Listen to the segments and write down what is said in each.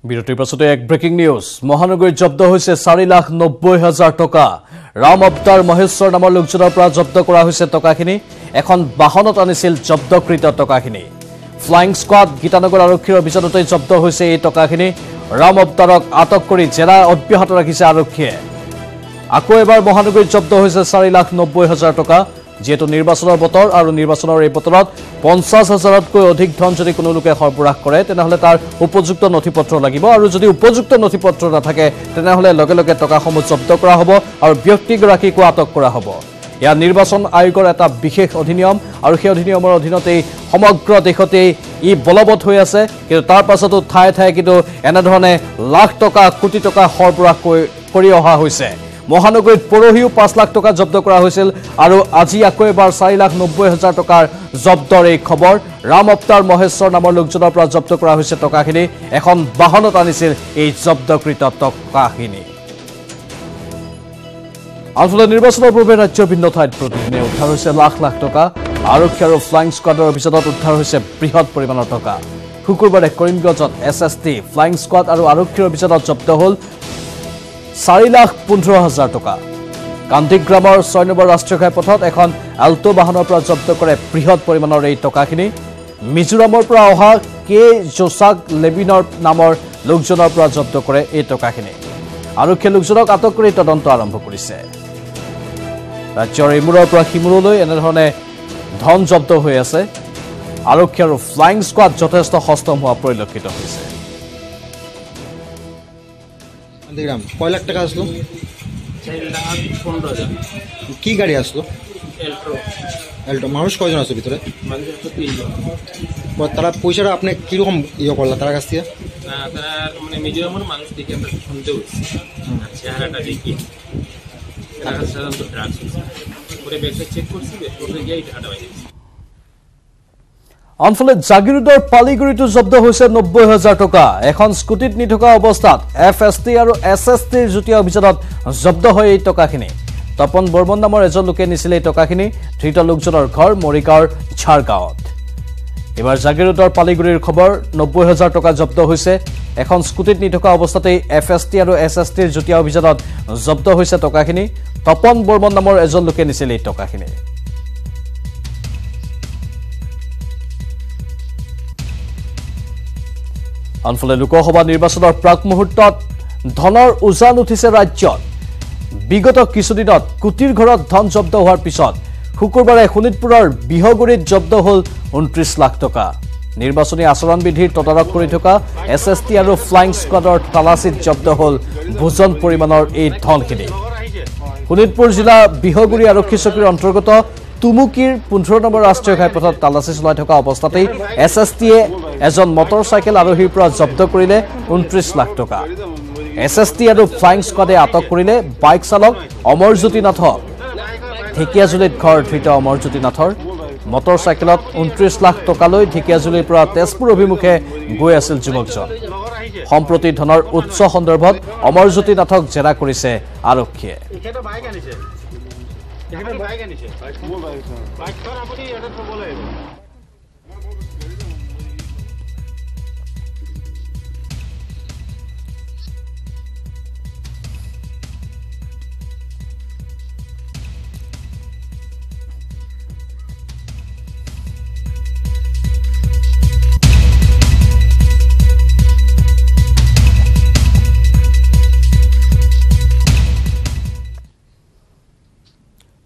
বিৰতিৰ পাছতে এক ব্ৰেকিং নিউজ মহানগৰীত জব্দ হৈছে 4,90,000 টকা ৰাম অৱতাৰ মহেশ্বৰ নামৰ লোকজনৰ পৰা জব্দ কৰা হৈছে টকাখিনি এখন বাহনত আনিছিল জব্দকৃত টকাখিনি ফ্লাইং স্কোৱাড গীতানগৰ আৰক্ষীৰ অভিযানতে জব্দ হৈছে এই টকাখিনি ৰাম অৱতাৰক আটক কৰি জেৰা অব্যাহত ৰাখিছে আৰক্ষীয়ে আকৌ এবাৰ মহানগৰীত জব্দ হৈছে 4,90,000 টকা যেহেতু নিৰ্বাচনৰ বতৰ আৰু নিৰ্বাচনৰ এই বতৰত 50,000তকৈ অধিক ধন যদি কোনো লোকে সৰবৰাহ কৰে তেনেহলে তাৰ উপযুক্ত নথিপত্ৰ লাগিব আৰু যদি উপযুক্ত নথিপত্ৰ নাথাকে তেনেহলে লগে লগে টকাসমূহ জব্দ কৰা হ'ব আৰু ব্যক্তিগৰাকীক আটক কৰা হ'ব ইয়া নিৰ্বাচন আয়োগৰ এটা বিশেষ অধিনিয়ম আৰু সেই অধিনিয়মৰ অধীনতে সমগ্ৰ দেশতে ই বলবৎ হৈ আছে কিন্তু তাৰ পাছতো ঠাই ঠাই কিন্তু এনে ধৰণে লাখ টকা কোটি টকা সৰবৰাহ কৰি অহা হৈছে মহানগৰীত পৰহিও 5 লাখ টকা জব্দ কৰা হৈছিল আৰু আজি আকৌ এবাৰ 4,90,000 টকাৰ জব্দৰ এই খবৰ ৰাম অৱতাৰ মহেশ্বৰ নামৰ লোকজনৰ পৰা জব্দ কৰা হৈছে টকাখিনি এখন বাহনত আনিছিল এই জব্দকৃত টকাখিনি আনফালে নিৰ্বাচনৰ পূৰ্বে ৰাজ্যৰ ভিন্ন ঠাইত প্ৰতিদিনে উদ্ধাৰ হৈছে লাখ লাখ টকা আৰক্ষী আৰু ফ্লাইং স্কোৱাডৰ অভিযানত উদ্ধাৰ হৈছে বৃহৎ পৰিমাণৰ টকা শুকুৰবাৰে কৰিমগঞ্জত এছএছটি ফ্লাইং স্কোৱাড আৰু আৰক্ষীৰ অভিযানত জব্দ হ'ল 4,15,000 টকা কান্তিগ্ৰামৰ 6 নম্বৰ ৰাষ্ট্ৰীয় ঘাইপথত এখন আল্টো বাহনৰ পৰা জব্দ কৰে বৃহৎ পৰিমাণৰ এই টকাখিনি মিজোৰামৰ পৰা অহা কে জোসাক লেবিনৰ নামৰ লোকজনৰ পৰা জব্দ কৰে এই টকাখিনি আৰক্ষী লোকজনক আটক কৰি তদন্ত আৰম্ভ কৰিছে ৰাজ্যৰ ইমূৰৰ পৰা সিমূৰলৈ এনেধৰণে ধন জব্দ হৈ আছে আৰক্ষী আৰু ফ্লাইং স্কোৱাড যথেষ্ট সষ্টম হোৱা পৰিলক্ষিত হৈছে দেখলাম কয় লাখ টাকা আসলো 4,15,000 কি গাড়ি আসলো এল্টো মানুষ কয়জন আছে ভিতরে মানুষ তো 3 জন তারা পয়সাটা আপনি কিরকম ইয়ে করলেন তার কাছ থেকে তারা মানে মিজোরামের মানুষ দেখে আমরা শুনতে হচ্ছে চেহারাটা দেখি তারা সাধারণত ড্রাগস করে ব্যাগটা চেক করছি ওটা গিয়ে টাকাটা পাই আনফালে জাগিৰোডৰ পালিগুৰিটো জব্দ হৈছে 90,000 টকা এখন স্কুটিত নি থকা অৱস্থাত এফএছটি আৰু এছএছটিৰ যুটীয়া অভিযানত জব্দ হয় এই টকাখিনি তপন বৰ্মন নামৰ এজন লোকে নিছিল এই টকাখিনি ধৃত লোকজনৰ ঘৰ মৰিগাঁৱৰ ঝাৰগাঁৱত এবাৰ জাগিৰোডৰ পালিগুৰিৰ খবৰ 90,000 টকা জব্দ হৈছে এখন স্কুটিত নি থকা অৱস্থাতে এফএছটি আৰু এছএছটিৰ যুটীয়া অভিযানত জব্দ হৈছে টকাখিনি তপন বৰ্মন নামৰ এজন লোকে নিছিল এই টকাখিনি আনফালে লোকসভা নিৰ্বাচনৰ প্ৰাক মুহূৰ্তত ধনৰ উজান উঠিছে ৰাজ্যত বিগত কিছুদিনত কোটিৰ ঘৰত ধন জব্দ হোৱাৰ পিছত শুকুৰবাৰে শোণিতপুৰৰ বিহগুৰিত জব্দ হ'ল 29 লাখ টকা নিৰ্বাচনী আচৰণ বিধিৰ তদাৰক কৰি থকা এছএছটি আৰু ফ্লাইং স্কোৱাডৰ তালাচীত জব্দ হ'ল ভোজন পৰিমাণৰ এই ধনখিনি শোণিতপুৰ জিলা বিহগুৰি আৰক্ষী চকীৰ অন্তৰ্গত তুমুকিৰ 15 নম্বৰ ৰাষ্ট্ৰীয় ঘাইপথত তালাচী চলাই থকা অৱস্থাতে এছএছটিয়ে এজন মটৰচাইকেল আৰোহীৰ পৰা জব্দ কৰিলে 29 লাখ টকা এছএছটি আৰু ফ্লাইং স্কোৱাডে আটক কৰিলে বাইক চালক অমৰজ্যোতি নাথক ঢেকিয়াজুলিত ঘৰ ধৃত অমৰজ্যোতি নাথৰ মটৰচাইকেলত 29 লাখ টকালৈ ঢেকিয়াজুলিৰ পৰা তেজপুৰ অভিমুখে গৈ আছিল যুৱকজন সম্প্ৰতি ধনৰ উৎস সন্দৰ্ভত অমৰজ্যোতি নাথক জেৰা কৰিছে আৰক্ষীয়ে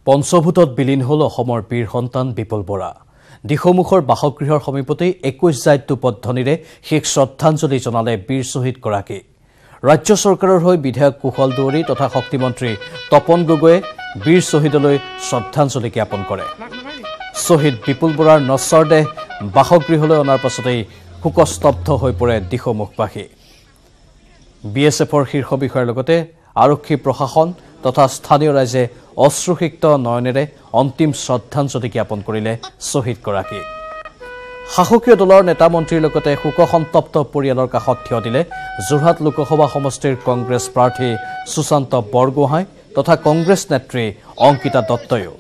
পঞ্চভূতত বিলীন হ'ল অসমৰ বীৰ সন্তান বিপুল বৰা দিখমুখৰ বাসগৃহৰ সমীপতে 21 জাইটো পদ্ধতিৰে শেষ শ্ৰদ্ধাঞ্জলি জনালে বীৰ শ্বহীদগৰাকী ৰাজ্য চৰকাৰৰ হৈ বিধায়ক কুশল দুৱৰী তথা শক্তিমন্ত্ৰী তপন গগৈয়ে বীৰ শ্বহীদলৈ শ্ৰদ্ধাঞ্জলি জ্ঞাপন কৰে শ্বহীদ বিপুল বৰাৰ নশ্বৰ দেহ বাসগৃহলৈ অনাৰ পাছতেই শোকস্তব্ধ হৈ পৰে দিখমুখবাসী বিএছএফৰ শীৰ্ষ বিষয়াৰ লগতে আৰক্ষী প্ৰশাসন তথা স্থানীয় ৰাইজে অশ্ৰুসিক্ত নয়নেৰে অন্তিম শ্ৰদ্ধাঞ্জলি জ্ঞাপন কৰিলে শ্বহীদগৰাকীক শাসকীয় দলৰ নেতা মন্ত্ৰীৰ লগতে শোকসন্তপ্ত পৰিয়ালৰ কাষত থিয় দিলে যোৰহাট লোকসভা সমষ্টিৰ কংগ্ৰেছ প্ৰাৰ্থী সুশান্ত বৰগোহাঁই তথা কংগ্ৰেছ নেত্ৰী অংকিতা দত্তয়ো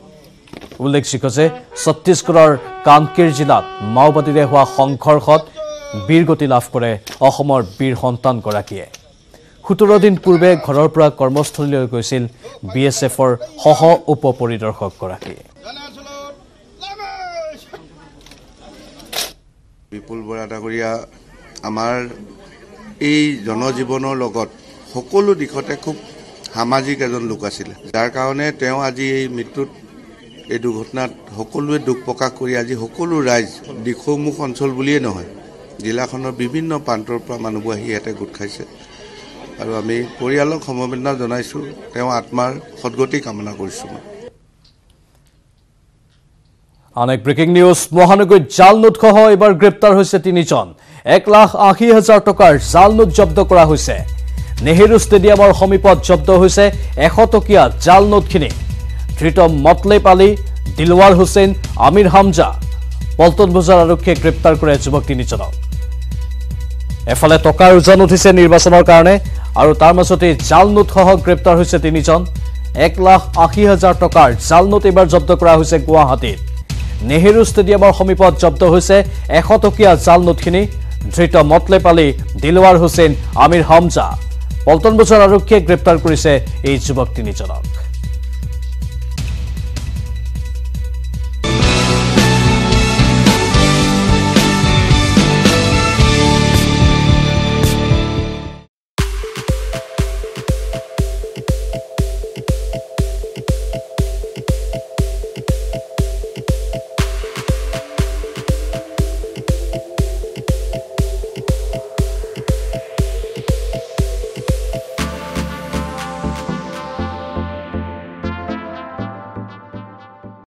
উল্লেখযোগ্য যে ছত্তীশগড়ৰ কানকিৰ জিলাত মাওবাদীৰে হোৱা সংঘৰ্ষত বীৰগতি লাভ কৰে অসমৰ বীৰ সন্তানগৰাকীয়ে 17 দিন পূৰ্বে ঘৰৰ পৰা কৰ্মস্থলীলৈ গৈছিল BSFৰ সহ উপ পৰিদৰ্শকগৰাকী বিপুল বৰা ডাঙৰীয়া আমাৰ এই জনজীৱনৰ লগত সকলো দিশতে খুব সামাজিক এজন লোক আছিল যাৰ কাৰণে তেওঁ আজি এই মৃত্যুত এই দুৰ্ঘটনাত সকলোৱে দুখ প্ৰকাশ কৰি আজি সকলো ৰাইজ দিখৌমুখ অঞ্চল বুলিয়ে নহয় জিলাখনৰ বিভিন্ন প্ৰান্তৰ পৰা মানুহবোৰ আহি ইয়াতে গোট খাইছে আৰু আমি পৰিয়ালক সমবেদনা জনাইছোঁ তেওঁ আত্মাৰ সদ্গতি কামনা কৰিছোঁ অনেক ব্ৰেকিং নিউজ মহানগৰীত জাল নোট সহ এবাৰ গ্ৰেপ্তাৰ হৈছে 3 জন 1,80,000 টকাৰ জাল নোট জব্দ কৰা হৈছে নেহেৰু ষ্টেডিয়ামৰ সমীপত জব্দ হৈছে 100 টকীয়া জাল নোটখিনি ধৃত মতলেব আলী দিলৱাৰ হুছেইন আমিৰ হামজা পল্টন বজাৰ আৰক্ষীয়ে গ্ৰেপ্তাৰ কৰে যুৱক 3 জনক এফালে টকাৰ ওজন উঠিছে নিৰ্বাচনৰ কাৰণে আৰু তাৰ মাজতে জাল নোট সহ গ্ৰেপ্তাৰ হৈছে 3 জন 1,80,000 টকাৰ জাল নোট এবাৰ জব্দ কৰা হৈছে গুৱাহাটীত নেহেৰু ষ্টেডিয়ামৰ সমীপত জব্দ হৈছে 100 টকীয়া জাল নোটখিনি ধৃত মতলেব আলী দিলৱাৰ হুছেইন আমিৰ হামজা পল্টন বজাৰ আৰক্ষীয়ে গ্ৰেপ্তাৰ কৰিছে এই যুৱক 3 জনক